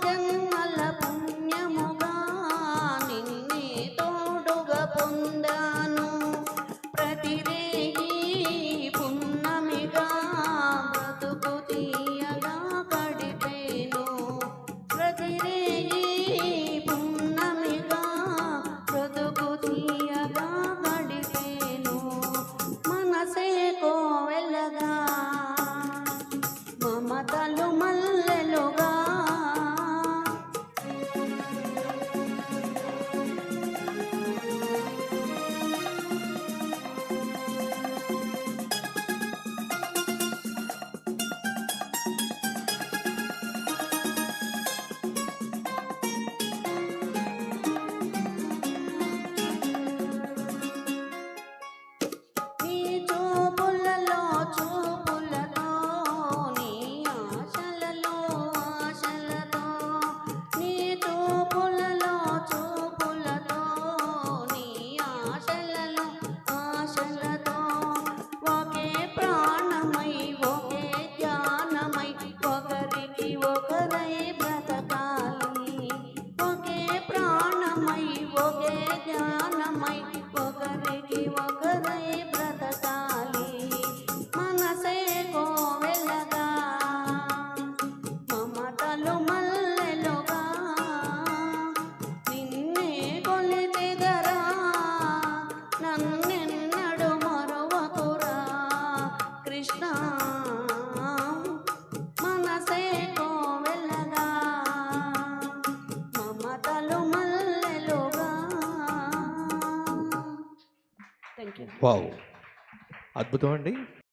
జన్మల పుణ్యముగా నిన్నే తోడుగా పొందాను. ప్రతిరేయి పున్నమిగా బ్రతుకు తీయగా గడిపేను. ప్రతిరేయి పున్నమిగా బ్రతుకు తీయగా గడిపేను. మనసే కోవెలగా మమతలు మల్లెలుగా నీ చూపులలో చూపులతో నీ ఆశలలో ఆశలతో నీ చూపులలో చూపులతో నీ ఆశలలో ఆశలతో ఒకే ప్రాణమై ఒకే జ్ఞానమై ఒకరికి ఒకరై బ్రతకాలి. ఒకే ప్రాణమై ఒకే జ్ఞానమై ఒకరికి ఒకరై బ్రతకాలి. మనసే కోవెలగా మమతలు మల్లెలుగా నిన్నే కొలిచెదరా నన్నెన్నడు మరువకురా కృష్ణ. మనసే కోవెలగా మమతలు మల్లెలుగా. Thank you. వావ్, అద్భుతం అండి.